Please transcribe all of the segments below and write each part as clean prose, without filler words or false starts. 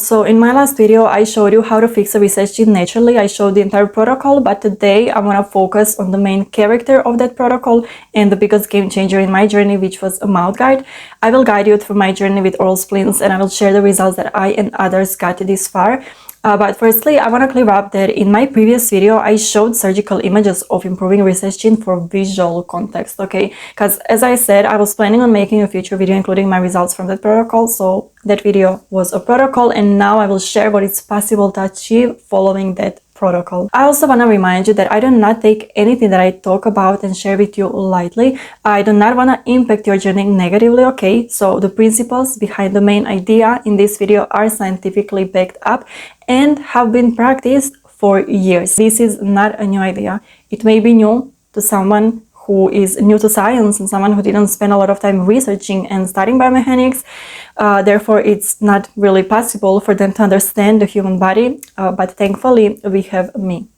So in my last video, I showed you how to fix a recessed chin naturally. I showed the entire protocol, but today I want to focus on the main character of that protocol and the biggest game changer in my journey, which was a mouth guard. I will guide you through my journey with oral splints, and I will share the results that I and others got this far. But firstly, I want to clear up that in my previous video, I showed surgical images of improving recessed chin for visual context, okay? Because as I said, I was planning on making a future video including my results from that protocol, so that video was a protocol, and now I will share what is possible to achieve following that protocol. I also want to remind you that I do not take anything that I talk about and share with you lightly. I do not want to impact your journey negatively, okay? So the principles behind the main idea in this video are scientifically backed up and have been practiced for years. This is not a new idea. It may be new to someone who is new to science and someone who didn't spend a lot of time researching and studying biomechanics. Therefore, it's not really possible for them to understand the human body, but thankfully, we have me.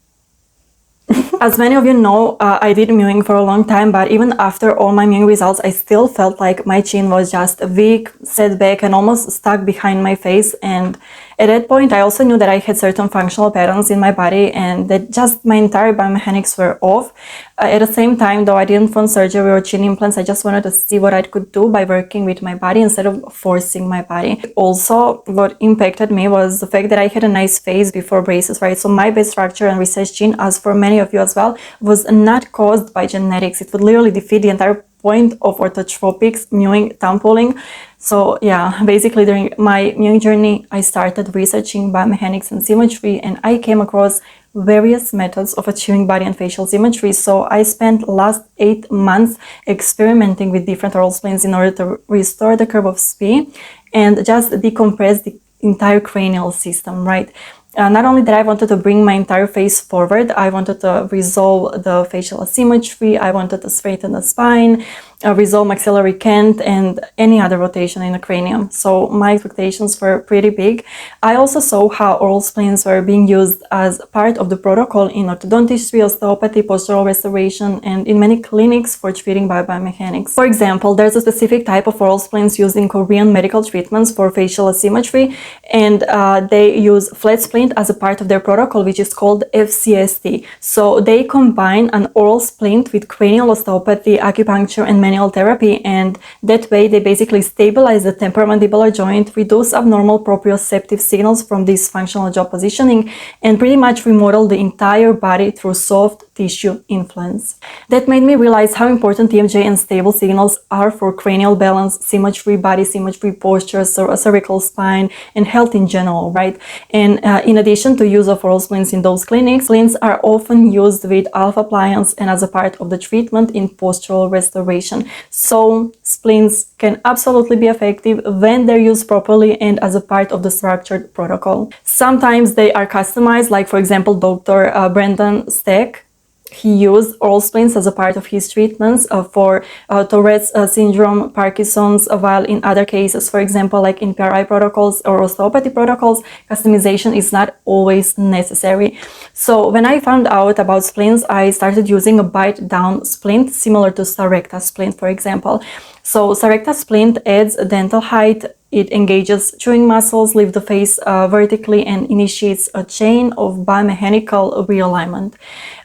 As many of you know, I did mewing for a long time, but even after all my mewing results, I still felt like my chin was just weak, set back, and almost stuck behind my face. And at that point, I also knew that I had certain functional patterns in my body and that just my entire biomechanics were off. At the same time, though I didn't want surgery or chin implants, I just wanted to see what I could do by working with my body instead of forcing my body. Also, what impacted me was the fact that I had a nice face before braces, right? So my base structure and recessed chin, as for many of you as well, was not caused by genetics. It would literally defeat the entire point of orthotropics, mewing, thumb pulling. So yeah, basically during my mewing journey, I started researching biomechanics and symmetry, and I came across various methods of achieving body and facial symmetry. So I spent last 8 months experimenting with different oral splints in order to restore the curve of SPI and just decompress the entire cranial system, right? Not only that, I wanted to bring my entire face forward, I wanted to resolve the facial asymmetry, I wanted to straighten the spine, resolve maxillary cant, and any other rotation in the cranium. So my expectations were pretty big. I also saw how oral splints were being used as part of the protocol in orthodontistry, osteopathy, postural restoration, and in many clinics for treating biomechanics. For example, there's a specific type of oral splints used in Korean medical treatments for facial asymmetry, and they use flat splint as a part of their protocol, which is called FCST. So they combine an oral splint with cranial osteopathy, acupuncture, and manual therapy, and that way they basically stabilize the temporomandibular joint, reduce abnormal proprioceptive signals from dysfunctional jaw positioning, and pretty much remodel the entire body through soft tissue influence. That made me realize how important TMJ and stable signals are for cranial balance, symmetry, body symmetry, posture, cervical spine, and health in general, right? And in addition to use of oral splints in those clinics, splints are often used with alpha appliance and as a part of the treatment in postural restoration. So splints can absolutely be effective when they're used properly and as a part of the structured protocol. Sometimes they are customized, like for example, Dr. Brendan Stack. He used oral splints as a part of his treatments for Tourette's syndrome, Parkinson's, while in other cases, for example, like in PRI protocols or osteopathy protocols, customization is not always necessary. So when I found out about splints, I started using a bite-down splint similar to Sarepta splint, for example. So Sarepta splint adds dental height. It engages chewing muscles, lifts the face vertically, and initiates a chain of biomechanical realignment.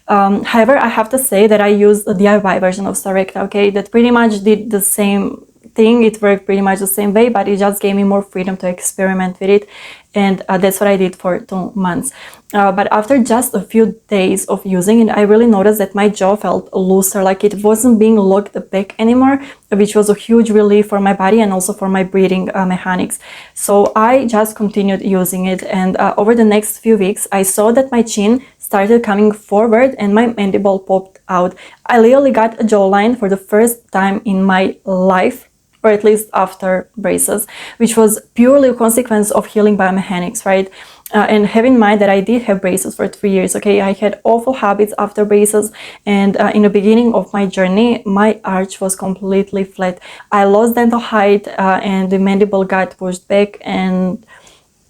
However, I have to say that I used a DIY version of Sarepta, okay, that pretty much did the same thing. It worked pretty much the same way, but it just gave me more freedom to experiment with it. And that's what I did for 2 months. But after just a few days of using it, I really noticed that my jaw felt looser, like it wasn't being locked back anymore, which was a huge relief for my body and also for my breathing mechanics. So I just continued using it, and over the next few weeks, I saw that my chin started coming forward and my mandible popped out. I literally got a jawline for the first time in my life, or at least after braces, which was purely a consequence of healing biomechanics, right? And have in mind that I did have braces for 3 years, okay? I had awful habits after braces, and in the beginning of my journey, my arch was completely flat. I lost dental height and the mandible got pushed back, and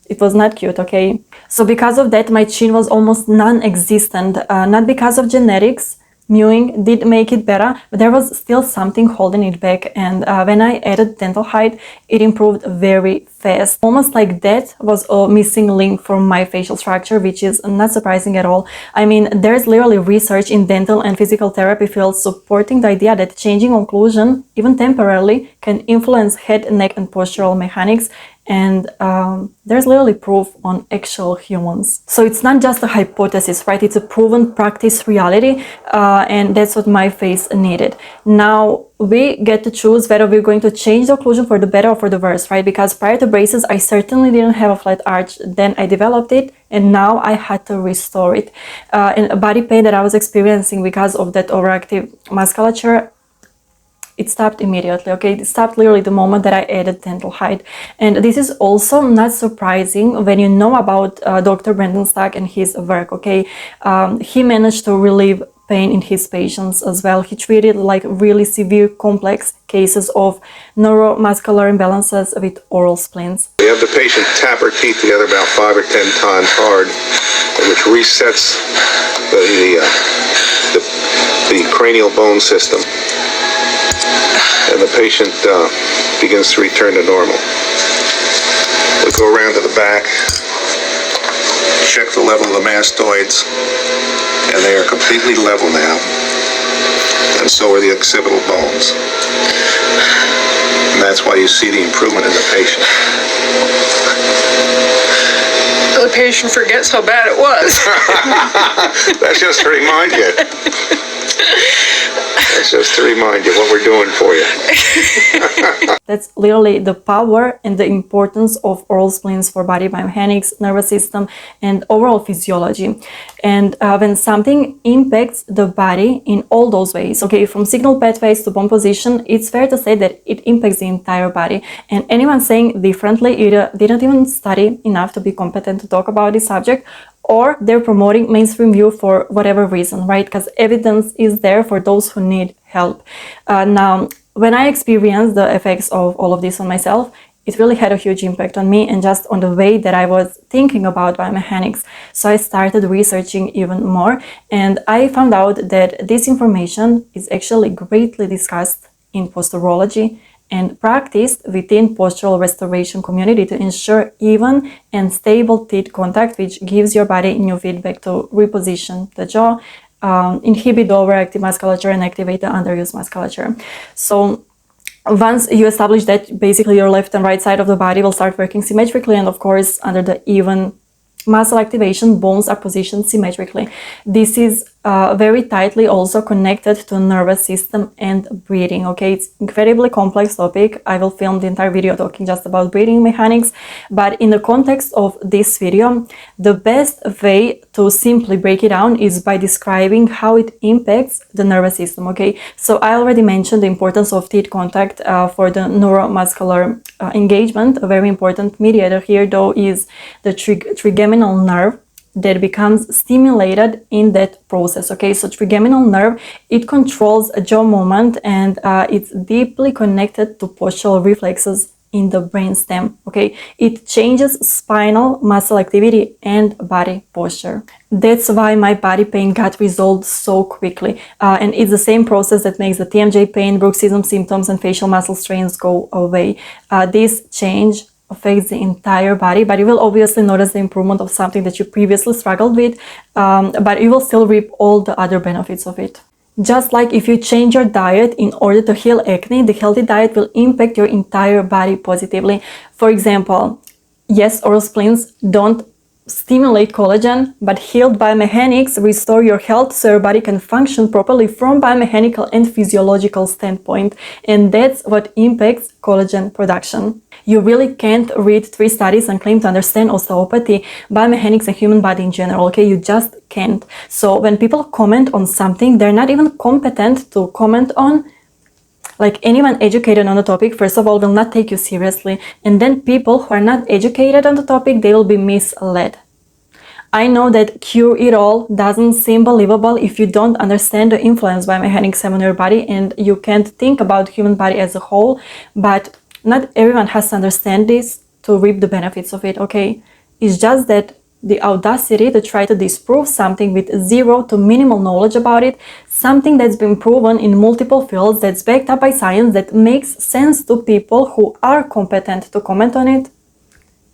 it was not cute, okay? So because of that, my chin was almost non-existent, not because of genetics, mewing did make it better, but there was still something holding it back. And when I added dental height, it improved very fast. Almost like that was a missing link for my facial structure, which is not surprising at all. I mean, there's literally research in dental and physical therapy fields supporting the idea that changing occlusion, even temporarily, can influence head, neck, and postural mechanics. And there's literally proof on actual humans. So it's not just a hypothesis, right? It's a proven practice reality, and that's what my face needed. Now we get to choose whether we're going to change the occlusion for the better or for the worse, right? Because prior to braces, I certainly didn't have a flat arch. Then I developed it, and now I had to restore it. And a body pain that I was experiencing because of that overactive musculature, it stopped immediately, okay? It stopped literally the moment that I added dental height. And this is also not surprising when you know about Dr. Brandon Stack and his work, okay? He managed to relieve pain in his patients as well. He treated like really severe complex cases of neuromuscular imbalances with oral splints. We have the patient tap her teeth together about 5 or 10 times hard, which resets the cranial bone system. And the patient begins to return to normal. We go around to the back, check the level of the mastoids, and they are completely level now. And so are the occipital bones. And that's why you see the improvement in the patient. The patient forgets how bad it was. That's just to remind you. That's just to remind you what we're doing for you. That's literally the power and the importance of oral splints for body biomechanics, nervous system, and overall physiology. And when something impacts the body in all those ways, okay, from signal pathways to bone position, it's fair to say that it impacts the entire body. And anyone saying differently either didn't even study enough to be competent to talk about this subject, or they're promoting mainstream view for whatever reason, right? Because evidence is there for those who need help. Now, when I experienced the effects of all of this on myself, it really had a huge impact on me and just on the way that I was thinking about biomechanics. So I started researching even more, and I found out that this information is actually greatly discussed in posturology and practiced within postural restoration community to ensure even and stable teeth contact, which gives your body new feedback to reposition the jaw, inhibit the overactive musculature, and activate the underused musculature. So once you establish that, basically your left and right side of the body will start working symmetrically, and of course under the even muscle activation, bones are positioned symmetrically. This is very tightly also connected to nervous system and breathing, okay? It's incredibly complex topic. I will film the entire video talking just about breathing mechanics, but in the context of this video, the best way to simply break it down is by describing how it impacts the nervous system, okay? So I already mentioned the importance of teeth contact for the neuromuscular engagement. A very important mediator here, though, is the trigeminal nerve that becomes stimulated in that process, okay? So trigeminal nerve, it controls a jaw movement, and it's deeply connected to postural reflexes in the brainstem, okay? It changes spinal muscle activity and body posture. That's why my body pain got resolved so quickly. And it's the same process that makes the TMJ pain, bruxism symptoms, and facial muscle strains go away. This change affects the entire body, but you will obviously notice the improvement of something that you previously struggled with, but you will still reap all the other benefits of it. Just like if you change your diet in order to heal acne, the healthy diet will impact your entire body positively. For example, yes, oral splints don't stimulate collagen, but healed biomechanics restore your health so your body can function properly from biomechanical and physiological standpoint, and that's what impacts collagen production. You really can't read 3 studies and claim to understand osteopathy, biomechanics, and human body in general, okay? You just can't. So when people comment on something they're not even competent to comment on, like anyone educated on the topic, first of all, will not take you seriously. And then people who are not educated on the topic, they will be misled. I know that cure it all doesn't seem believable if you don't understand the influence biomechanics have on your body and you can't think about human body as a whole, but not everyone has to understand this to reap the benefits of it, okay? It's just that the audacity to try to disprove something with zero to minimal knowledge about it, something that's been proven in multiple fields, that's backed up by science, that makes sense to people who are competent to comment on it.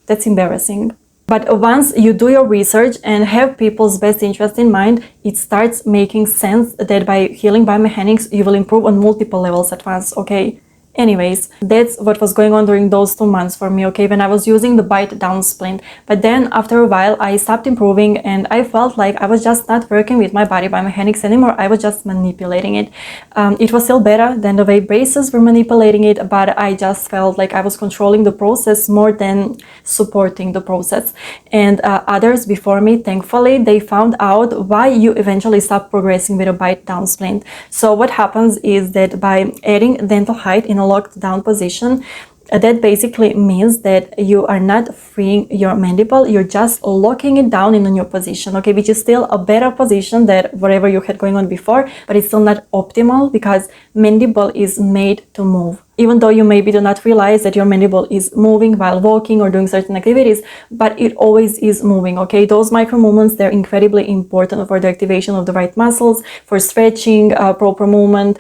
That's embarrassing. But once you do your research and have people's best interest in mind, it starts making sense that by healing biomechanics, you will improve on multiple levels at once, okay? Anyways, that's what was going on during those 2 months for me, okay, when I was using the bite down splint. But then after a while, I stopped improving and I felt like I was just not working with my body biomechanics anymore. I was just manipulating it. It was still better than the way braces were manipulating it, but I just felt like I was controlling the process more than supporting the process. And others before me, thankfully, they found out why you eventually stop progressing with a bite down splint. So what happens is that by adding dental height in a locked down position, that basically means that you are not freeing your mandible, you're just locking it down in a new position, okay, which is still a better position than whatever you had going on before, but it's still not optimal because mandible is made to move. Even though you maybe do not realize that your mandible is moving while walking or doing certain activities, but it always is moving, okay? Those micro movements, they're incredibly important for the activation of the right muscles, for stretching, proper movement.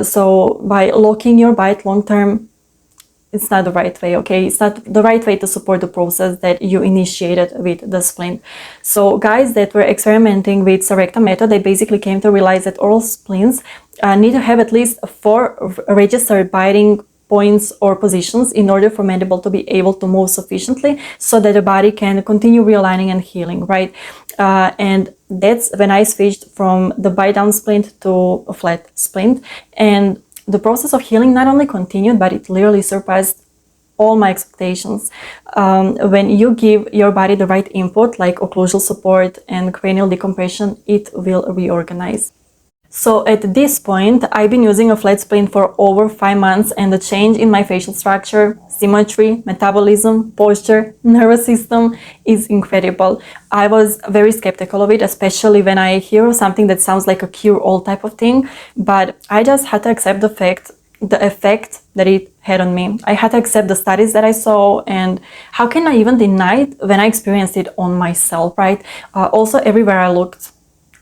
So by locking your bite long term, it's not the right way, okay? It's not the right way to support the process that you initiated with the splint. So guys that were experimenting with Sarepta method, they basically came to realize that oral splints need to have at least 4 registered biting points or positions in order for mandible to be able to move sufficiently so that the body can continue realigning and healing, right? And that's when I switched from the bite down splint to a flat splint. And the process of healing not only continued, but it literally surpassed all my expectations. When you give your body the right input, like occlusal support and cranial decompression, it will reorganize. So at this point, I've been using a flat splint for over 5 months, and the change in my facial structure, symmetry, metabolism, posture, nervous system is incredible. I was very skeptical of it, especially when I hear something that sounds like a cure-all type of thing, but I just had to accept the effect that it had on me. I had to accept the studies that I saw, and how can I even deny it when I experienced it on myself, right? Also, everywhere I looked,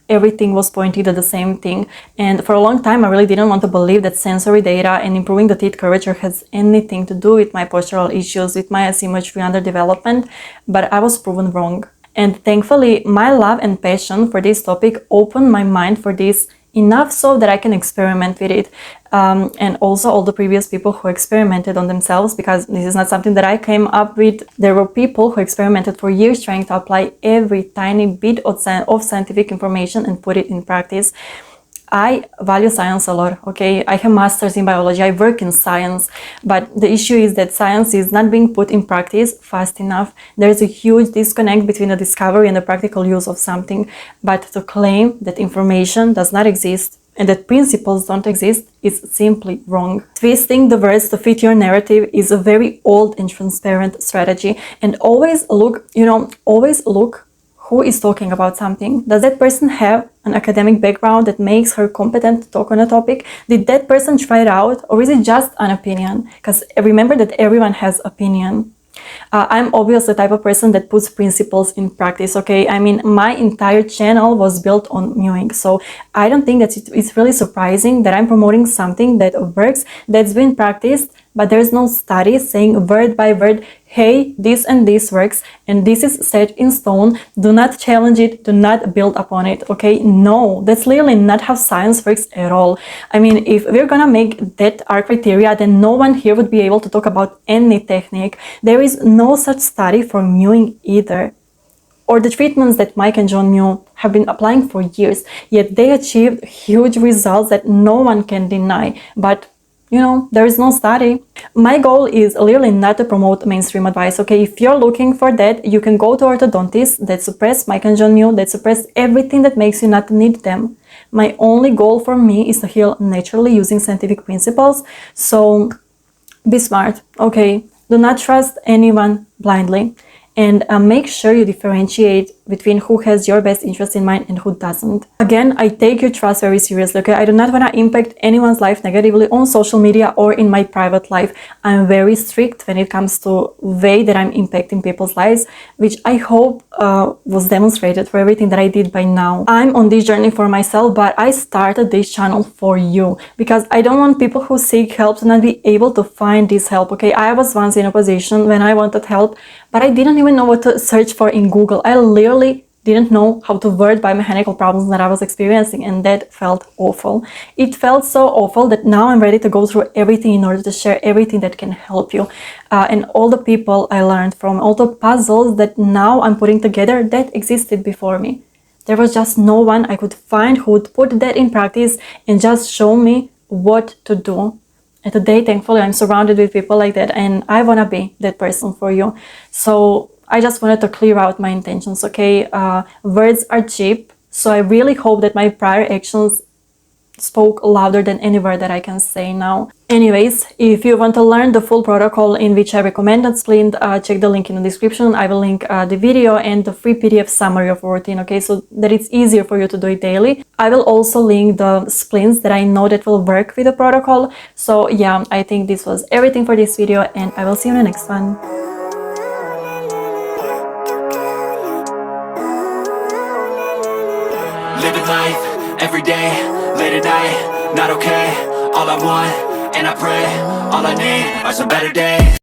everything was pointing to the same thing. And for a long time, I really didn't want to believe that sensory data and improving the teeth curvature has anything to do with my postural issues, with my asymmetry underdevelopment, but I was proven wrong. And thankfully, my love and passion for this topic opened my mind for this enough so that I can experiment with it. And also all the previous people who experimented on themselves, because this is not something that I came up with. There were people who experimented for years trying to apply every tiny bit of scientific information and put it in practice. I value science a lot, okay? I have masters in biology, I work in science, but the issue is that science is not being put in practice fast enough. There's a huge disconnect between the discovery and the practical use of something, but to claim that information does not exist and that principles don't exist is simply wrong. Twisting the words to fit your narrative is a very old and transparent strategy, and always look who is talking about something. Does that person have an academic background that makes her competent to talk on a topic? Did that person try it out, or is it just an opinion? Because remember that everyone has opinion. I'm obviously the type of person that puts principles in practice, okay? I mean, my entire channel was built on mewing, so I don't think that it's really surprising that I'm promoting something that works, that's been practiced, but there's no study saying word by word, hey, this and this works, and this is set in stone. Do not challenge it, do not build upon it, okay? No, that's literally not how science works at all. I mean, if we're gonna make that our criteria, then no one here would be able to talk about any technique. There is no such study for mewing either. Or the treatments that Mike and John Mew have been applying for years, yet they achieved huge results that no one can deny. But you know, there is no study. My goal is literally not to promote mainstream advice, okay? If you're looking for that, you can go to orthodontists that suppress Mike and John Mew, that suppress everything that makes you not need them. My only goal for me is to heal naturally using scientific principles. So be smart, okay? Do not trust anyone blindly. and make sure you differentiate between who has your best interest in mind and who doesn't. Again, I take your trust very seriously, okay? I do not want to impact anyone's life negatively on social media or in my private life. I'm very strict when it comes to way that I'm impacting people's lives, which I hope was demonstrated for everything that I did by now. I'm on this journey for myself, but I started this channel for you because I don't want people who seek help to not be able to find this help, okay? I was once in a position when I wanted help, but I didn't even know what to search for in Google. I literally didn't know how to word biomechanical problems that I was experiencing, and that felt awful. It felt so awful that now I'm ready to go through everything in order to share everything that can help you. And all the people I learned from, all the puzzles that now I'm putting together that existed before me. There was just no one I could find who would put that in practice and just show me what to do. And today, thankfully, I'm surrounded with people like that, and I want to be that person for you. So I just wanted to clear out my intentions, okay? Words are cheap, so I really hope that my prior actions spoke louder than any word that I can say now. Anyways, if you want to learn the full protocol in which I recommended splint, check the link in the description. I will link the video and the free PDF summary of routine, okay, so that it's easier for you to do it daily. I will also link the splints that I know that will work with the protocol. So yeah, I think this was everything for this video, and I will see you in the next one. Living life, every day, late at night, not okay. All I want, and I pray, all I need are some better days.